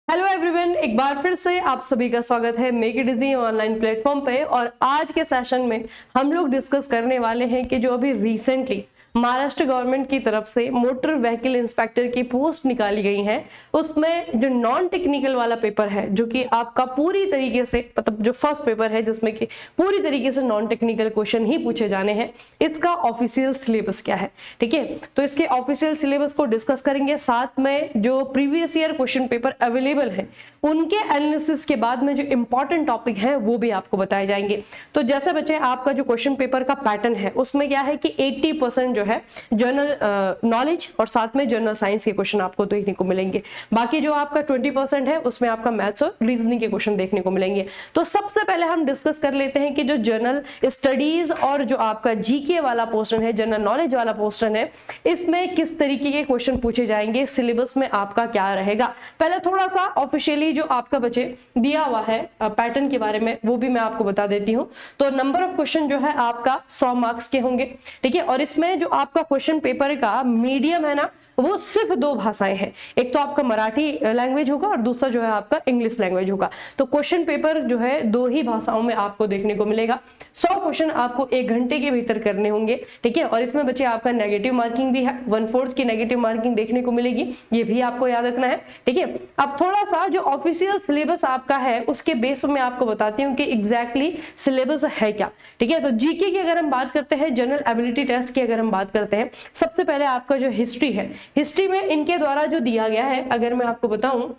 Hello everyone, एक बार फिर से आप सभी का स्वागत है make it easy online platform पे। और आज के सेशन में हम लोग डिस्कस करने वाले हैं कि जो अभी रिसेंटली महाराष्ट्र गवर्नमेंट की तरफ से मोटर व्हीकल इंस्पेक्टर की पोस्ट निकाली गई है, उसमें जो नॉन टेक्निकल वाला पेपर है, जो कि आपका पूरी तरीके से मतलब जो फर्स्ट पेपर है जिसमें कि पूरी तरीके से नॉन टेक्निकल क्वेश्चन ही पूछे जाने हैं, इसका ऑफिशियल सिलेबस क्या है। ठीक है, तो इसके ऑफिशियल सिलेबस को डिस्कस करेंगे, साथ में जो previous year question paper available है उनके एनालिसिस के बाद में जो इंपॉर्टेंट टॉपिक है वो भी आपको बताए जाएंगे। तो जैसे बच्चे आपका जो क्वेश्चन पेपर का पैटर्न है उसमें क्या है कि 80% जो है जनरल नॉलेज और साथ में जनरल साइंस के क्वेश्चन आपको देखने को मिलेंगे। बाकी जो आपका 20% है उसमें आपका मैथ्स और रीजनिंग के क्वेश्चन देखने को मिलेंगे। तो सबसे पहले हम डिस्कस कर लेते हैं कि जो जनरल स्टडीज और जो आपका जीके वाला पोर्शन है, जनरल नॉलेज वाला पोर्शन है, इसमें किस तरीके के क्वेश्चन पूछे जाएंगे, सिलेबस में आपका क्या रहेगा। पहले थोड़ा सा ऑफिशियली जो आपका बच्चे दिया हुआ है पैटर्न के बारे में वो भी मैं आपको बता देती हूँ। तो नंबर ऑफ क्वेश्चन जो है आपका 100 मार्क्स के होंगे। ठीक है, और इसमें जो आपका क्वेश्चन पेपर का मीडियम है ना, वो सिर्फ 2 भाषाएं हैं, एक तो आपका मराठी लैंग्वेज होगा और दूसरा जो है आपका इंग्लिश लैंग्वेज होगा। तो क्वेश्चन पेपर जो है 2 ही भाषाओं में आपको देखने को मिलेगा। 100 क्वेश्चन आपको 1 घंटे के भीतर करने होंगे। ठीक है, और इसमें बच्चे आपका नेगेटिव मार्किंग भी है, 1/4 की नेगेटिव मार्किंग देखने को मिलेगी, ये भी आपको याद रखना है। ठीक है, अब थोड़ा सा जो ऑफिशियल सिलेबस आपका है उसके बेस पर मैं आपको बताती हूँ कि एग्जैक्टली सिलेबस है क्या। ठीक है, तो जीके की अगर हम बात करते हैं, जनरल एबिलिटी टेस्ट की अगर हम बात करते हैं, सबसे पहले आपका जो हिस्ट्री है, हिस्ट्री में इनके द्वारा जो दिया गया है अगर मैं आपको बताऊं,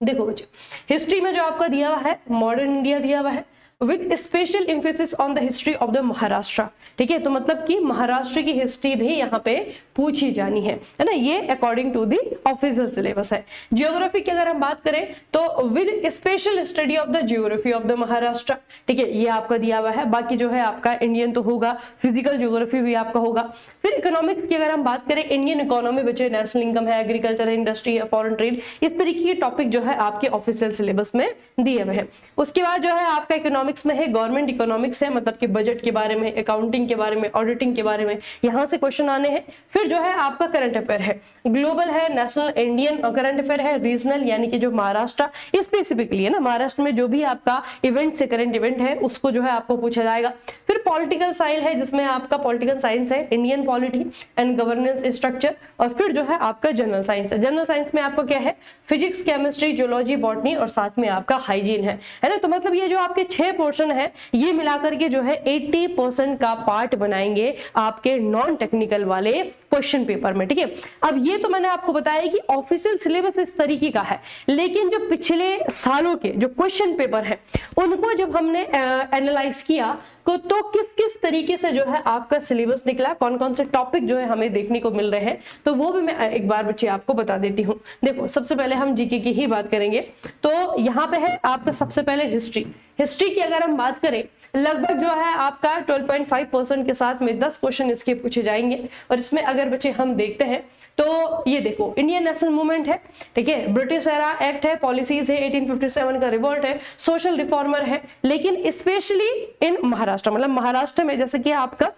देखो बच्चे हिस्ट्री में जो आपका दिया हुआ है मॉडर्न इंडिया दिया हुआ है with special emphasis on the history of the Maharashtra. ठीक है, तो मतलब कि महाराष्ट्र की हिस्ट्री भी यहाँ पे पूछी जानी है ना, ये according to the official syllabus है। जियोग्राफी की अगर हम बात करें तो with special study of the geography of the Maharashtra. ठीक है, ये आपका दिया हुआ है। बाकी जो है आपका इंडियन तो होगा, फिजिकल जियोग्राफी भी आपका होगा। फिर इकोनॉमिक्स की अगर हम बात करें, इंडियन इकोनॉमी बचे, नेशनल इनकम है, एग्रीकल्चर है, इंडस्ट्री है, फॉरेन ट्रेड, इस तरीके के टॉपिक जो है आपके ऑफिशियल सिलेबस में दिए हुए हैं। उसके बाद जो है आपका इकोनॉमिक्स में है गवर्नमेंट इकोनॉमिक्स है, मतलब कि बजट के बारे में, अकाउंटिंग के बारे में, ऑडिटिंग के बारे में यहां से क्वेश्चन आने हैं। फिर जो है आपका करंट अफेयर है, ग्लोबल है, नेशनल इंडियन करंट अफेयर है, रीजनल यानी कि जो महाराष्ट्र स्पेसिफिकली है ना, महाराष्ट्र में जो भी आपका इवेंट से करंट इवेंट है उसको जो है आपको पूछा जाएगा। फिर पॉलिटिकल साइंस है जिसमें आपका पॉलिटिकल साइंस है, Indian polity and governance structure. और फिर जो है आपका जनरल साइंस है, जनरल साइंस में आपका क्या है, फिजिक्स, केमिस्ट्री, जियोलॉजी, बॉटनी और साथ में आपका हाइजीन है ना। तो मतलब ये जो आपके 6 पोर्शन है ये मिलाकर के जो है 80% का पार्ट बनाएंगे आपके नॉन टेक्निकल वाले क्वेश्चन पेपर में। ठीक है, अब ये तो मैंने आपको बताया कि ऑफिशियल सिलेबस इस तरीके का है, लेकिन जो पिछले सालों के जो क्वेश्चन पेपर है उनको जब हमने एनालाइज किया तो किस किस तरीके से जो है आपका सिलेबस निकला, कौन कौन से टॉपिक जो है हमें देखने को मिल रहे हैं, तो वो भी मैं एक बार बच्चे आपको बता देती हूँ। देखो सबसे पहले हम जीके की ही बात करेंगे। तो यहाँ पे है आपका सबसे पहले हिस्ट्री। हिस्ट्री की अगर हम बात करें, लगभग जो है आपका 12.5% के साथ में 10 क्वेश्चन इसके पूछे जाएंगे। और इसमें अगर बच्चे हम देखते हैं तो ये देखो इंडियन नेशनल मूवमेंट है, ठीक है, ब्रिटिश एरा एक्ट है, पॉलिसीज है, 1857 का रिवोल्ट है, सोशल रिफॉर्मर है। लेकिन स्पेशली इन महाराष्ट्र, मतलब महाराष्ट्र में जैसे कि आपका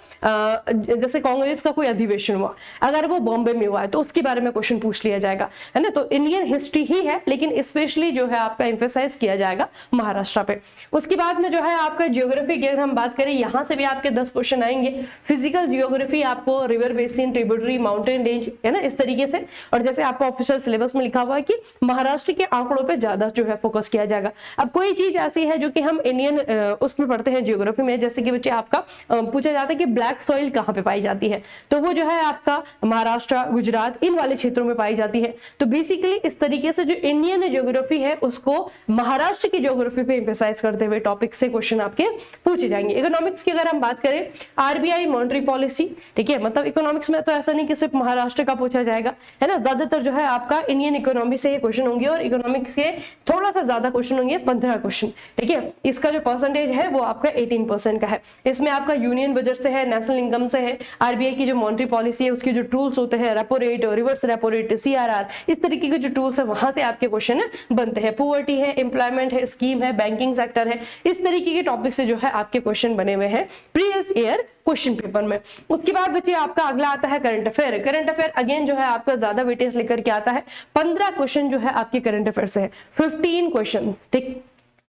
जैसे कांग्रेस का कोई अधिवेशन हुआ, अगर वो बॉम्बे में हुआ है तो उसके बारे में क्वेश्चन पूछ लिया जाएगा, है ना। तो इंडियन हिस्ट्री ही है, लेकिन स्पेशली जो है आपका एम्फेसाइज किया जाएगा महाराष्ट्र पे। उसके बाद में जो है आपका जियोग्राफी की अगर हम बात करें, यहां से भी आपके 10 क्वेश्चन आएंगे। फिजिकल जियोग्राफी आपको river basin, tributary, mountain range, है ना, इस तरीके से। और जैसे आपको ऑफिशियल सिलेबस में लिखा हुआ है कि महाराष्ट्र के आंकड़ों पे ज्यादा जो है फोकस किया जाएगा। अब कोई चीज ऐसी है जो कि हम इंडियन उसमें पढ़ते हैं जियोग्राफी में, जैसे कि बच्चे आपका पूछा जाता है कि ब्लैक सॉइल कहाँ पे पाई जाती है, तो वो जो है आपका महाराष्ट्र, गुजरात, इन वाले क्षेत्रों में पाई जाती है। तो बेसिकली इस तरीके से जो इंडियन जियोग्राफी है उसको महाराष्ट्र की जियोग्राफी पे एम्फेसाइज करते हुए टॉपिक से क्वेश्चन आपके पूछे जाएंगे। इकोनॉमिक्स की अगर हम बात करें, आरबीआई मॉनेटरी पॉलिसी, ठीक है, मतलब इकोनॉमिक्स में तो ऐसा नहीं कि सिर्फ महाराष्ट्र का पूछा जाएगा, है ना, ज्यादातर जो है आपका इंडियन इकोनॉमी से क्वेश्चन होंगे और इकोनॉमिक्स के थोड़ा सा ज्यादा क्वेश्चन होंगे, 15 क्वेश्चन। ठीक है, इसका जो परसेंटेज है वो आपका 18% का है। इसमें आपका यूनियन बजट से है, नेशनल इनकम से है, आरबीआई की जो मॉनेटरी पॉलिसी है उसके जो टूल्स होते हैं, repo rate, reverse repo rate, CRR, इस तरीके के जो टूल्स है वहां से आपके क्वेश्चन बनते हैं। पुअर्टी है, एम्प्लॉयमेंट है, स्कीम है, बैंकिंग सेक्टर है, इस तरीके के टॉपिक से जो है आपके क्वेश्चन बने हुए हैं प्रीवियस ईयर क्वेश्चन पेपर में। उसके बाद बच्चे आपका अगला आता है current affair. Current affair again जो है आपका ज्यादा वेटेज लेकर के आता है। 15 क्वेश्चन जो है आपके करंट अफेयर से है, 15 क्वेश्चन, ठीक।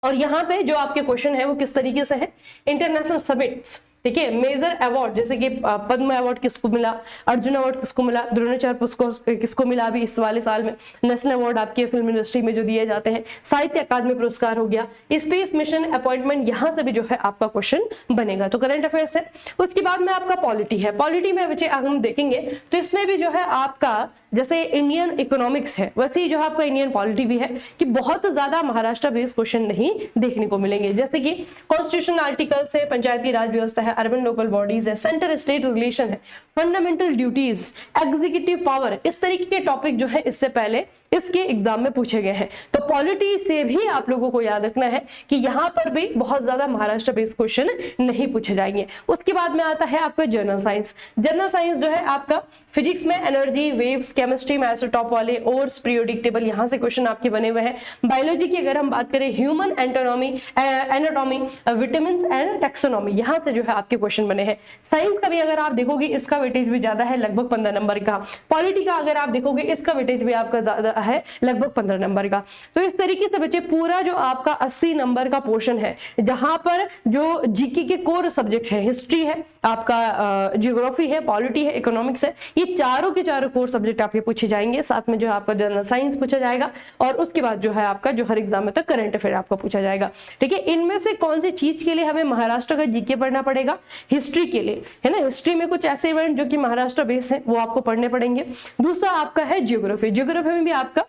और यहाँ पे जो आपके क्वेश्चन है वो किस तरीके से है, इंटरनेशनल समिट्स, ठीक है, मेजर अवार्ड जैसे कि पद्म अवार्ड किसको मिला, अर्जुन अवार्ड किसको मिला, द्रोणाचार्य पुरस्कार किसको मिला अभी इस वाले साल में, नेशनल अवार्ड आपके फिल्म इंडस्ट्री में जो दिए जाते हैं, साहित्य अकादमी पुरस्कार हो गया, स्पेस मिशन अपॉइंटमेंट, यहाँ से भी जो है आपका क्वेश्चन बनेगा। तो करंट अफेयर्स है। उसके बाद में आपका पॉलिटी है। पॉलिटी में बच्चे हम देखेंगे तो इसमें भी जो है आपका जैसे इंडियन इकोनॉमिक्स है वैसे ही जो है आपका इंडियन पॉलिटी भी है कि बहुत ज्यादा महाराष्ट्र बेस्ड क्वेश्चन नहीं देखने को मिलेंगे, जैसे कि कॉन्स्टिट्यूशन आर्टिकल्स है, पंचायती राज व्यवस्था है, अर्बन लोकल बॉडीज है, सेंटर स्टेट रिलेशन है, फंडामेंटल ड्यूटीज, एग्जीक्यूटिव पावर, इस तरीके के टॉपिक जो है इससे पहले इसके एग्जाम में पूछे गए हैं। तो पॉलिटी से भी आप लोगों को याद रखना है कि यहाँ पर भी बहुत ज्यादा महाराष्ट्र बेस्ड क्वेश्चन नहीं पूछे जाएंगे। उसके बाद में आता है आपका जनरल साइंस। जनरल साइंस जो है आपका फिजिक्स में एनर्जी, वेव्स, केमिस्ट्री में आइसोटॉप वाले, ओर्स, पीरियोडिक टेबल, यहाँ से क्वेश्चन आपके बने हुए हैं। बायोलॉजी की अगर हम बात करें, human anatomy, vitamin and taxonomy, यहाँ से जो है आपके क्वेश्चन बने हैं। साइंस का भी अगर आप देखोगे इसका वेटेज भी ज्यादा है, लगभग 15 नंबर का। पॉलिटी का अगर आप देखोगे इसका वेटेज भी आपका ज्यादा है, लगभग 15 नंबर का। तो इस तरीके से बच्चे पूरा जो आपका 80 नंबर का पोर्शन है, जहां पर जो जीके के कोर सब्जेक्ट है, हिस्ट्री है, आपका जियोग्राफी है, पॉलिटी है, इकोनॉमिक्स है, ये चारों के चारों कोर सब्जेक्ट आपके पूछे जाएंगे। साथ में जो है आपका जनरल साइंस पूछा जाएगा और उसके बाद जो है आपका जो हर एग्जाम में तो करंट अफेयर आपका पूछा जाएगा। ठीक है, इनमें से कौन सी चीज के लिए हमें महाराष्ट्र का जीके पढ़ना पड़ेगा? हिस्ट्री के लिए, है ना। हिस्ट्री में कुछ ऐसे इवेंट जो कि महाराष्ट्र बेस है वो आपको पढ़ने पड़ेंगे। दूसरा आपका है जियोग्राफी। जियोग्राफी में भी आपका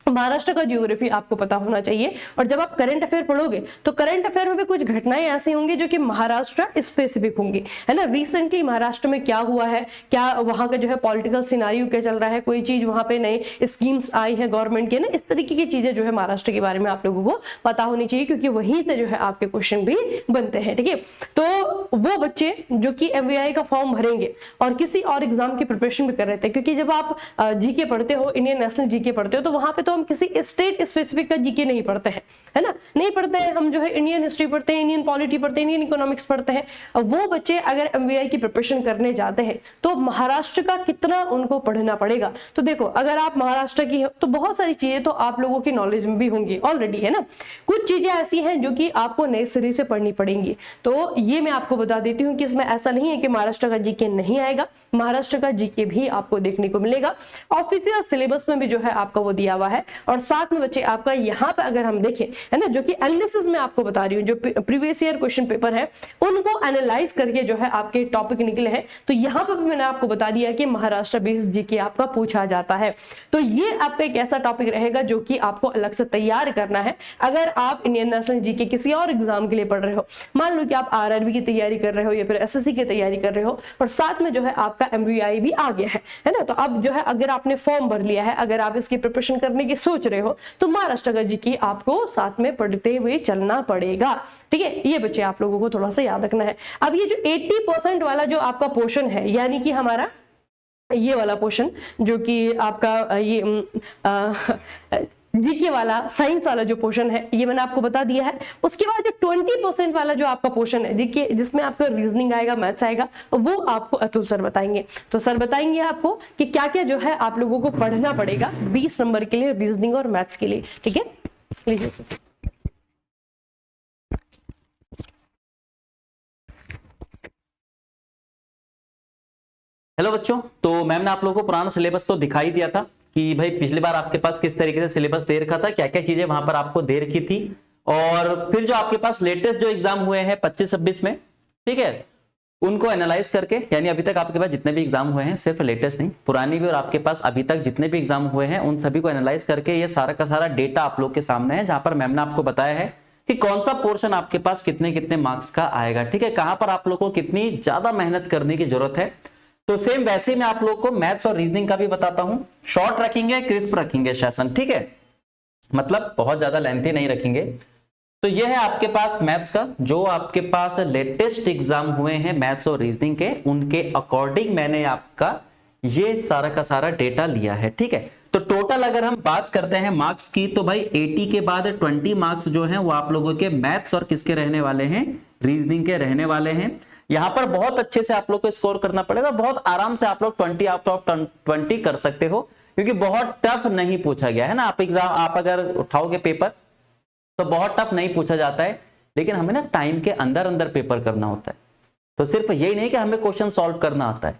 महाराष्ट्र का जियोग्राफी आपको पता होना चाहिए। और जब आप करंट अफेयर पढ़ोगे तो करंट अफेयर में भी कुछ घटनाएं ऐसी होंगी जो कि महाराष्ट्र स्पेसिफिक होंगी, है ना। रिसेंटली महाराष्ट्र में क्या हुआ है, क्या वहां का जो है पॉलिटिकल सिनारियो क्या चल रहा है, कोई चीज वहां पे नई स्कीम्स आई है गवर्नमेंट के, ना, इस तरीके की चीजें जो है महाराष्ट्र के बारे में आप लोगों को पता होनी चाहिए, क्योंकि वहीं से जो है आपके क्वेश्चन भी बनते हैं। ठीक है, तो वो बच्चे जो कि MVI का फॉर्म भरेंगे और किसी और एग्जाम की प्रिपरेशन भी कर रहे थे, क्योंकि जब आप जीके पढ़ते हो, इंडियन नेशनल जीके पढ़ते हो, तो वहां पे तो हम किसी स्टेट स्पेसिफिक का जीके नहीं पढ़ते हैं, है ना, नहीं पढ़ते हैं। हम जो है इंडियन हिस्ट्री पढ़ते हैं, इंडियन पॉलिटी पढ़ते हैं, इंडियन इकोनॉमिक्स पढ़ते हैं। वो बच्चे अगर MVI की प्रिपरेशन करने जाते हैं तो महाराष्ट्र का कितना उनको पढ़ना पड़ेगा। तो देखो, अगर आप महाराष्ट्र की हो तो बहुत सारी चीजें तो आप लोगों की नॉलेज में भी होंगी ऑलरेडी, है ना। कुछ चीजें ऐसी हैं जो कि आपको नए सिरे से पढ़नी पड़ेंगी। तो ये मैं आपको बता देती हूँ कि इसमें ऐसा नहीं है कि महाराष्ट्र का जीके नहीं आएगा, महाराष्ट्र का जीके भी आपको देखने को मिलेगा। ऑफिशियल सिलेबस में भी जो है आपका वो दिया हुआ है। और साथ में बच्चे आपका यहाँ पे अगर हम देखें, है ना, जो कि एनालिसिस में आपको बता रही हूँ, जो प्रीवियस ईयर क्वेश्चन पेपर है उनको एनालाइज करके जो है आपके टॉपिक निकले हैं। तो यहाँ पर भी मैंने आपको बता दिया कि महाराष्ट्र बेस्ड जीके आपका पूछा जाता है। तो ये आपका एक ऐसा टॉपिक रहेगा जो कि आपको अलग से तैयार करना है। अगर आप इंडियन नेशनल जीके किसी और एग्जाम के लिए पढ़ रहे हो, मान लो कि आप RRB की तैयारी कर रहे हो या फिर SSC की तैयारी कर रहे हो, और साथ में जो है आपका MVI भी आ गया है ना, तो अब जो है अगर आपने फॉर्म भर लिया है, अगर आप इसकी प्रिपरेशन करने की सोच रहे हो, तो महाराष्ट्र का जीके आपको साथ में पढ़ते हुए चलना पड़ेगा। ठीक है, ये बच्चे आप लोगों को थोड़ा सा याद रखना है। अब ये जो 80% वाला जो आपका पोर्शन है, यानी कि हमारा ये वाला पोर्शन जो कि आपका ये जीके वाला, साइंस वाला जो पोर्शन है, ये मैंने आपको बता दिया है। उसके बाद जो 20% वाला जो आपका पोर्शन है जीके, जिसमें आपका रीजनिंग आएगा, मैथ्स आएगा, वो आपको अतुल सर बताएंगे। तो सर बताएंगे आपको कि क्या क्या जो है आप लोगों को पढ़ना पड़ेगा 20 नंबर के लिए, रीजनिंग और मैथ्स के लिए। ठीक है, लीजिए सर। हेलो बच्चों, तो मैम ने आप लोगों को पुराना सिलेबस तो दिखाई दिया था कि भाई पिछली बार आपके पास किस तरीके से सिलेबस दे रखा था, क्या क्या चीजें वहां पर आपको दे रखी थी। और फिर जो आपके पास लेटेस्ट जो एग्जाम हुए हैं 25-26 में, ठीक है, उनको एनालाइज करके, यानी अभी तक आपके पास जितने भी एग्जाम हुए हैं, सिर्फ लेटेस्ट नहीं, पुरानी भी, और आपके पास अभी तक जितने भी एग्जाम हुए हैं उन सभी को एनालाइज करके ये सारा का सारा डेटा आप लोग के सामने है, जहां पर मैम ने आपको बताया है कि कौन सा पोर्शन आपके पास कितने कितने मार्क्स का आएगा। ठीक है, कहां पर आप लोग को कितनी ज्यादा मेहनत करने की जरूरत है। तो सेम वैसे मैं आप लोग को मैथ्स और रीजनिंग का भी बताता हूं। शॉर्ट रखेंगे, क्रिस्प रखेंगे सेशन, ठीक है, मतलब बहुत ज्यादा लेंथी नहीं रखेंगे। तो ये है आपके पास मैथ्स का, जो आपके पास लेटेस्ट एग्जाम हुए हैं मैथ्स और रीजनिंग के, उनके अकॉर्डिंग मैंने आपका ये सारा का सारा डेटा लिया है। ठीक है, तो टोटल अगर हम बात करते हैं मार्क्स की, तो भाई 80 के बाद 20 मार्क्स जो हैं वो आप लोगों के मैथ्स और किसके रहने वाले हैं, रीजनिंग के रहने वाले हैं। यहाँ पर बहुत अच्छे से आप लोग को स्कोर करना पड़ेगा, बहुत आराम से आप लोग 20 आउट ऑफ 20 कर सकते हो, क्योंकि बहुत टफ नहीं पूछा गया है ना। आप अगर उठाओगे पेपर तो बहुत टफ नहीं पूछा जाता है, लेकिन हमें ना टाइम के अंदर अंदर पेपर करना होता है। तो सिर्फ यही नहीं कि हमें क्वेश्चन सॉल्व करना आता है,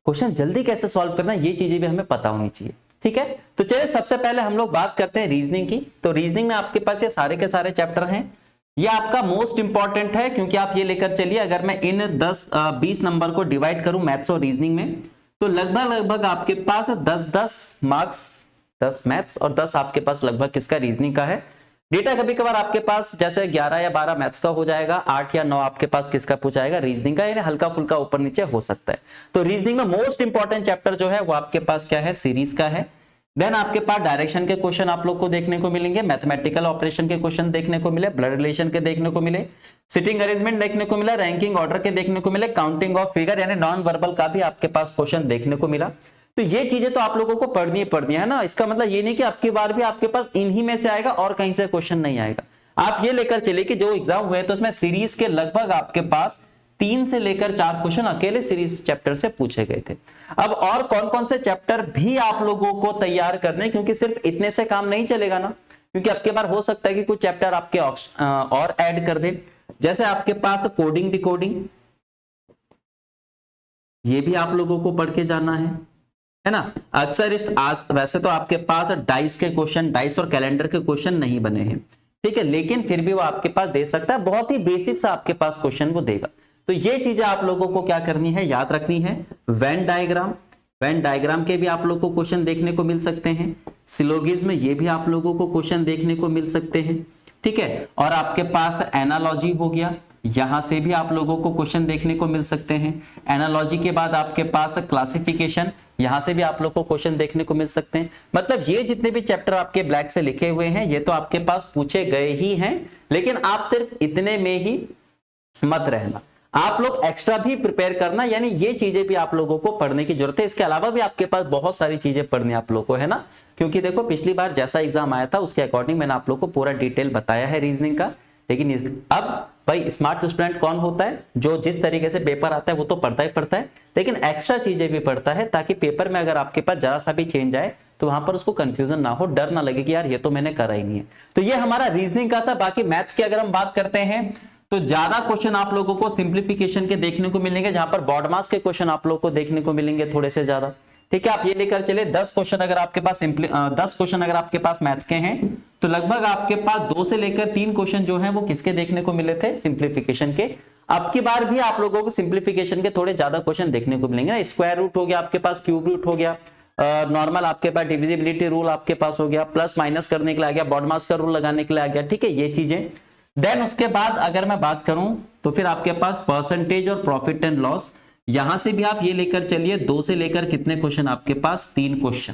क्वेश्चन जल्दी कैसे सॉल्व करना है ये चीजें भी हमें पता होनी चाहिए, ठीक है। तो चलिए सबसे पहले हम लोग बात करते हैं रीजनिंग की। तो रीजनिंग में आपके पास ये सारे के सारे चैप्टर हैं, ये आपका मोस्ट इंपॉर्टेंट है, क्योंकि आप ये लेकर चलिए, अगर मैं इन 20 नंबर को डिवाइड करूं मैथ्स और रीजनिंग में, तो लगभग आपके पास 10 मार्क्स, 10 मैथ्स और 10 आपके पास लगभग किसका, रीजनिंग का है। डेटा कभी कभार आपके पास जैसे 11 या 12 मैथ्स का हो जाएगा, 8 या 9 आपके पास किसका पूछा जाएगा, रीजनिंग का, यानी हल्का फुल्का ऊपर नीचे हो सकता है। तो रीजनिंग में मोस्ट इंपॉर्टेंट चैप्टर जो है वो आपके पास क्या है, सीरीज का है। देन आपके पास डायरेक्शन के क्वेश्चन आप लोग को देखने को मिलेंगे, मैथमेटिकल ऑपरेशन के क्वेश्चन देखने को मिले, ब्लड रिलेशन के देखने को मिले, सिटिंग अरेंजमेंट देखने को मिला, रैंकिंग ऑर्डर के देखने को मिले, काउंटिंग ऑफ फिगर यानी नॉन वर्बल का भी आपके पास क्वेश्चन देखने को मिला। तो ये चीजें तो आप लोगों को पढ़नी है ना। इसका मतलब ये नहीं कि आपकी बार भी आपके पास इन्हीं में से आएगा और कहीं से क्वेश्चन नहीं आएगा। आप ये लेकर चलिए कि जो एग्जाम हुए तो उसमें सीरीज के लगभग आपके पास 3 से लेकर 4 क्वेश्चन अकेले सीरीज चैप्टर से पूछे गए थे। अब और कौन कौन से चैप्टर भी आप लोगों को तैयार करने, क्योंकि सिर्फ इतने से काम नहीं चलेगा ना, क्योंकि आपके बार हो सकता है कि कुछ चैप्टर आपके और ऐड कर दे। जैसे आपके पास कोडिंग डिकोडिंग, ये भी आप लोगों को पढ़ के जाना है ना। अक्सर वैसे तो आपके पास डाइस के क्वेश्चन, डाइस और कैलेंडर के क्वेश्चन नहीं बने हैं, ठीक है, लेकिन फिर भी वो आपके पास दे सकता है, बहुत ही बेसिक सा आपके पास क्वेश्चन वो देगा। तो ये चीजें आप लोगों को क्या करनी है, याद रखनी है। वेन डायग्राम के भी आप लोगों को क्वेश्चन देखने को मिल सकते हैं। सिलोगिज्म में ये भी आप लोगों को क्वेश्चन देखने को मिल सकते हैं, ठीक है। और आपके पास एनालॉजी हो गया, यहां से भी आप लोगों को क्वेश्चन देखने को मिल सकते हैं। एनालॉजी के बाद आपके पास क्लासिफिकेशन, यहां से भी आप लोग को क्वेश्चन देखने को मिल सकते हैं। मतलब ये जितने भी चैप्टर आपके ब्लैक से लिखे हुए हैं ये तो आपके पास पूछे गए ही हैं, लेकिन आप सिर्फ इतने में ही मत रहना, आप लोग एक्स्ट्रा भी प्रिपेयर करना, यानी ये चीजें भी आप लोगों को पढ़ने की जरूरत है। इसके अलावा भी आपके पास बहुत सारी चीजें पढ़नी आप लोगों को, है ना, क्योंकि देखो पिछली बार जैसा एग्जाम आया था उसके अकॉर्डिंग मैंने आप लोग को पूरा डिटेल बताया है रीजनिंग का। लेकिन अब भाई स्मार्ट स्टूडेंट कौन होता है, जो जिस तरीके से पेपर आता है वो तो पढ़ता ही पढ़ता है, लेकिन एक्स्ट्रा चीजें भी पढ़ता है, ताकि पेपर में अगर आपके पास जरा सा भी चेंज आए तो वहां पर उसको कंफ्यूजन ना हो, डर ना लगे कि यार ये तो मैंने करा ही नहीं है। तो ये हमारा रीजनिंग का था। बाकी मैथ्स की अगर हम बात करते हैं तो ज्यादा क्वेश्चन आप लोगों को सिंप्लीफिकेशन के देखने को मिलेंगे, जहां पर बॉड मास के क्वेश्चन आप लोगों को देखने को मिलेंगे थोड़े से ज्यादा, ठीक है। आप ये लेकर चले 10 क्वेश्चन अगर आपके पास 10 क्वेश्चन अगर आपके पास मैथ्स के हैं तो लगभग आपके पास 2 से लेकर 3 क्वेश्चन जो हैं वो किसके देखने को मिले थे, सिंप्लीफिकेशन के। अब की बार भी आप लोगों को सिंप्लीफिकेशन के थोड़े ज्यादा क्वेश्चन देखने को मिलेंगे। स्क्वायर रूट हो गया आपके पास, क्यूब रूट हो गया, नॉर्मल आपके पास डिविजिबिलिटी रूल आपके पास हो गया, प्लस माइनस करने के लिए आ गया, बॉड मास का रूल लगाने के लिए आ गया, ठीक है, ये चीजें। देन उसके बाद अगर मैं बात करूं तो फिर आपके पास परसेंटेज और प्रॉफिट एंड लॉस, यहां से भी आप ये लेकर चलिए 2 से लेकर कितने क्वेश्चन आपके पास, 3 क्वेश्चन,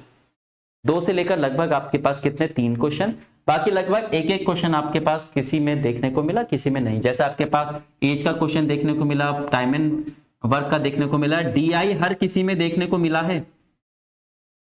2 से लेकर लगभग आपके पास कितने, 3 क्वेश्चन। बाकी लगभग एक क्वेश्चन आपके पास किसी में देखने को मिला, किसी में नहीं। जैसे आपके पास एज का क्वेश्चन देखने को मिला, टाइम एंड वर्क का देखने को मिला, डीआई हर किसी में देखने को मिला है,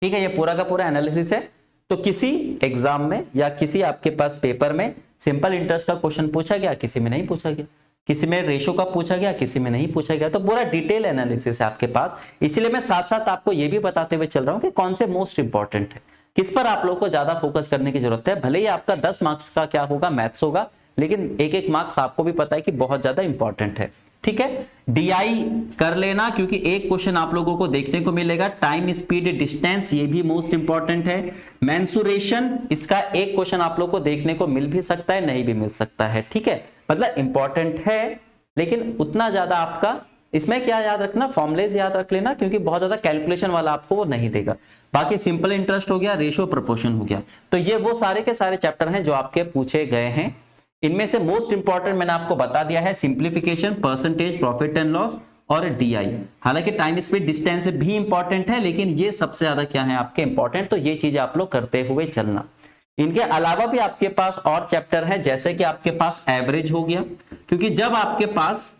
ठीक है। ये पूरा का पूरा एनालिसिस है। तो किसी एग्जाम में या किसी आपके पास पेपर में सिंपल इंटरेस्ट का क्वेश्चन पूछा गया, किसी में नहीं पूछा गया, किसी में रेशो का पूछा गया, किसी में नहीं पूछा गया। तो पूरा डिटेल एनालिसिस है आपके पास। इसलिए मैं साथ साथ आपको ये भी बताते हुए चल रहा हूं कि कौन से मोस्ट इंपॉर्टेंट है, किस पर आप लोगों को ज्यादा फोकस करने की जरूरत है। भले ही आपका 10 मार्क्स का क्या होगा, मैथ्स होगा, लेकिन एक मार्क्स आपको भी पता है कि बहुत ज्यादा इंपॉर्टेंट है, ठीक है। डीआई कर लेना, क्योंकि एक क्वेश्चन आप लोगों को देखने को मिलेगा। टाइम, स्पीड, डिस्टेंस, ये भी मोस्ट इंपॉर्टेंट है। मेंसुरेशन, इसका एक क्वेश्चन आप लोग को देखने को मिल भी सकता है, नहीं भी मिल सकता है, ठीक है। मतलब इंपॉर्टेंट है, लेकिन उतना ज्यादा आपका इसमें क्या याद रखना, फॉर्मुलेज याद रख लेना, क्योंकि बहुत ज्यादा कैलकुलेशन वाला आपको वो नहीं देगा। बाकी सिंपल इंटरेस्ट हो गया, रेशियो प्रोपोर्शन हो गया। तो ये वो सारे के सारे चैप्टर हैं जो आपके पूछे गए हैं। इनमें से मोस्ट इंपॉर्टेंट मैंने आपको बता दिया है, simplification, percentage, profit and loss और डीआई। हालांकि टाइम, स्पीड, डिस्टेंस भी इंपॉर्टेंट है, लेकिन ये सबसे ज्यादा क्या है आपके इंपॉर्टेंट। तो ये चीजें आप लोग करते हुए चलना। इनके अलावा भी आपके पास और चैप्टर है, जैसे कि आपके पास एवरेज हो गया, क्योंकि जब आपके पास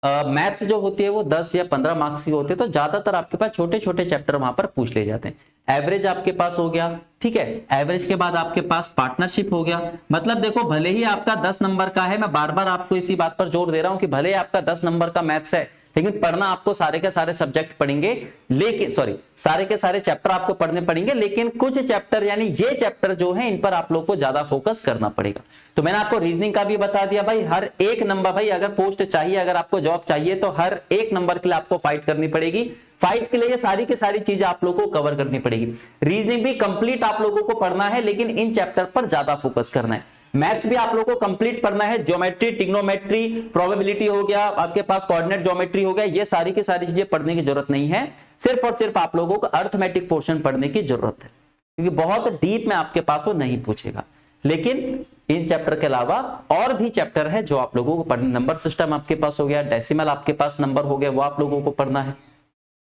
मैथ्स जो होती है वो 10 या 15 मार्क्स की होती है, तो ज्यादातर आपके पास छोटे छोटे चैप्टर वहां पर पूछ ले जाते हैं। एवरेज आपके पास हो गया, ठीक है। एवरेज के बाद आपके पास पार्टनरशिप हो गया। मतलब देखो, भले ही आपका 10 नंबर का है, मैं बार बार आपको इसी बात पर जोर दे रहा हूं कि भले ही आपका 10 नंबर का मैथ्स है, लेकिन पढ़ना आपको सारे के सारे सब्जेक्ट पढ़ेंगे, लेकिन सारे के सारे चैप्टर आपको पढ़ने पड़ेंगे, लेकिन कुछ चैप्टर यानी ये चैप्टर जो है इन पर आप लोग को ज्यादा फोकस करना पड़ेगा। तो मैंने आपको रीजनिंग का भी बता दिया भाई, हर एक नंबर, भाई अगर पोस्ट चाहिए, अगर आपको जॉब चाहिए, तो हर एक नंबर के लिए आपको फाइट करनी पड़ेगी। फाइट के लिए ये सारी की सारी चीजें आप लोगों को कवर करनी पड़ेगी। रीजनिंग भी कंप्लीट आप लोगों को पढ़ना है, लेकिन इन चैप्टर पर ज्यादा फोकस करना है। मैथ्स भी आप लोगों को कंप्लीट पढ़ना है, ज्योमेट्री, ट्रिग्नोमेट्री, प्रोबेबिलिटी हो गया, आपके पास कोऑर्डिनेट ज्योमेट्री हो गया, ये सारी की सारी चीजें पढ़ने की जरूरत नहीं है। सिर्फ और सिर्फ आप लोगों को अर्थमेटिक पोर्शन पढ़ने की जरूरत है, क्योंकि बहुत डीप में आपके पास वो नहीं पूछेगा। लेकिन इन चैप्टर के अलावा और भी चैप्टर है जो आप लोगों को पढ़ना। नंबर सिस्टम आपके पास हो गया, डेसिमल आपके पास नंबर हो गया, वो आप लोगों को पढ़ना है,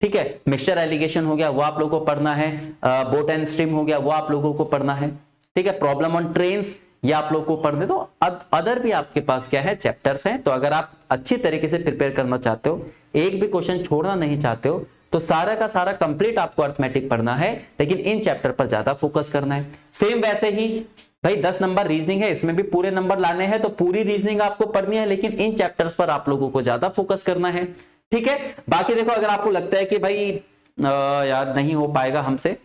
ठीक है। मिक्सचर एलिगेशन हो गया, वो आप लोगों को पढ़ना है। बोट एंड स्ट्रीम हो गया, वो आप लोगों को पढ़ना है, ठीक है। प्रॉब्लम ऑन ट्रेन्स, ये आप लोगों को पढ़ने दो। अदर भी आपके पास क्या है, चैप्टर्स हैं। तो अगर आप अच्छी तरीके से प्रिपेयर करना चाहते हो, एक भी क्वेश्चन छोड़ना नहीं चाहते हो, तो सारा का सारा कंप्लीट आपको अर्थमेटिक पढ़ना है, लेकिन इन चैप्टर पर ज्यादा फोकस करना है। सेम वैसे ही भाई 10 नंबर रीजनिंग है, इसमें भी पूरे नंबर लाने हैं, तो पूरी रीजनिंग आपको पढ़नी है, लेकिन इन चैप्टर्स पर आप लोगों को ज्यादा फोकस करना है, ठीक है। बाकी देखो, अगर आपको लगता है कि भाई यार नहीं हो पाएगा हमसे,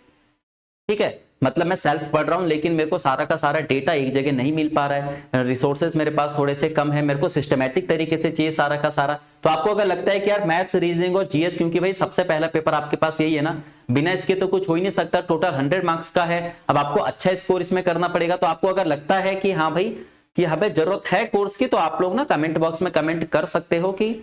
ठीक है, मतलब मैं सेल्फ पढ़ रहा हूं, लेकिन मेरे को सारा का सारा डेटा एक जगह नहीं मिल पा रहा है, रिसोर्सेज मेरे पास थोड़े से कम है, मेरे को सिस्टमैटिक तरीके से चाहिए सारा का सारा। तो आपको अगर लगता है कि यार मैथ्स, रीजनिंग और जीएस, क्योंकि भाई सबसे पहला पेपर आपके पास यही है ना, बिना इसके तो कुछ हो ही नहीं सकता, टोटल 100 मार्क्स का है, अब आपको अच्छा स्कोर इसमें करना पड़ेगा। तो आपको अगर लगता है कि हाँ भाई कि हमें जरूरत है कोर्स की, तो आप लोग ना कमेंट बॉक्स में कमेंट कर सकते हो कि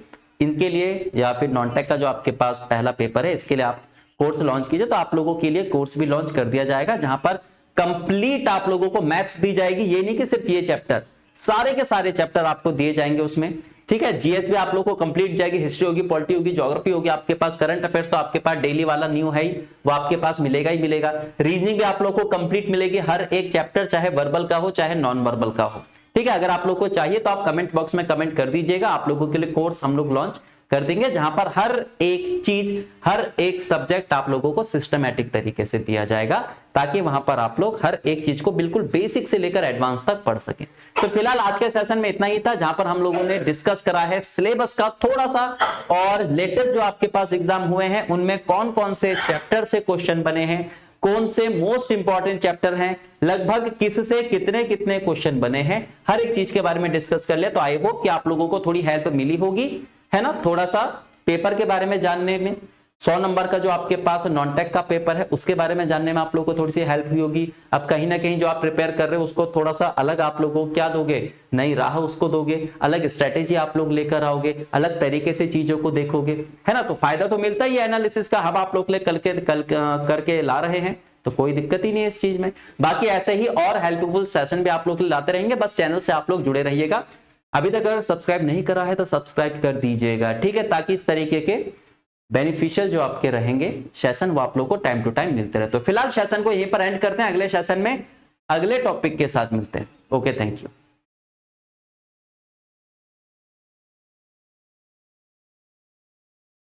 इनके लिए, या फिर नॉन-टेक का जो आपके पास पहला पेपर है, इसके लिए आप कोर्स लॉन्च कीजिए। तो आप लोगों के लिए कोर्स भी लॉन्च कर दिया जाएगा, जहां पर कंप्लीट आप लोगों को मैथ्स दी जाएगी। ये नहीं कि सिर्फ ये चैप्टर, सारे के सारे चैप्टर आपको दिए जाएंगे उसमें, ठीक है। जीएस भी आप लोगों को कंप्लीट जाएगी, हिस्ट्री होगी, पॉलिटी होगी, ज्योग्राफी होगी, आपके पास करंट अफेयर्स तो आपके पास डेली वाला न्यू है ही, वो आपके पास मिलेगा ही मिलेगा। रीजनिंग भी आप लोगों को कंप्लीट मिलेगी, हर एक चैप्टर, चाहे वर्बल का हो चाहे नॉन वर्बल का हो, ठीक है। अगर आप लोग को चाहिए तो आप कमेंट बॉक्स में कमेंट कर दीजिएगा, आप लोगों के लिए कोर्स हम लोग लॉन्च कर देंगे, जहां पर हर एक चीज, हर एक सब्जेक्ट आप लोगों को सिस्टमैटिक तरीके से दिया जाएगा, ताकि वहां पर आप लोग हर एक चीज को बिल्कुल बेसिक से लेकर एडवांस तक पढ़ सकें। तो फिलहाल आज के सेशन में इतना ही था, जहां पर हम लोगों ने डिस्कस करा है सिलेबस का थोड़ा सा, और लेटेस्ट जो आपके पास एग्जाम हुए हैं उनमें कौन कौन से चैप्टर से क्वेश्चन बने हैं, कौन से मोस्ट इंपॉर्टेंट चैप्टर हैं, लगभग किस से कितने कितने क्वेश्चन बने हैं, हर एक चीज के बारे में डिस्कस कर लिया। तो आई होप कि आप लोगों को थोड़ी हेल्प मिली होगी, है ना। थोड़ा सा पेपर के बारे में जानने में, 100 नंबर का जो आपके पास नॉन-टेक का पेपर है उसके बारे में जानने में आप लोगों को थोड़ी सी हेल्प हुई होगी। अब कहीं ना कहीं जो आप प्रिपेयर कर रहे हो उसको थोड़ा सा अलग आप लोगों को क्या दोगे, नई राह उसको दोगे, अलग स्ट्रेटेजी आप लोग लेकर आओगे, अलग तरीके से चीजों को देखोगे, है ना। तो फायदा तो मिलता ही है एनालिसिस का, हम आप लोग ले कल करके ला रहे हैं, तो कोई दिक्कत ही नहीं है इस चीज में। बाकी ऐसे ही और हेल्पफुल सेशन भी आप लोग लाते रहेंगे, बस चैनल से आप लोग जुड़े रहिएगा। अभी तक अगर सब्सक्राइब नहीं करा है तो सब्सक्राइब कर दीजिएगा, ठीक है, ताकि इस तरीके के बेनिफिशियल जो आपके रहेंगे सेशन वो आप लोग को टाइम टू टाइम मिलते रहे। तो फिलहाल सेशन को यहीं पर एंड करते हैं, अगले सेशन में अगले टॉपिक के साथ मिलते हैं। Okay, thank you.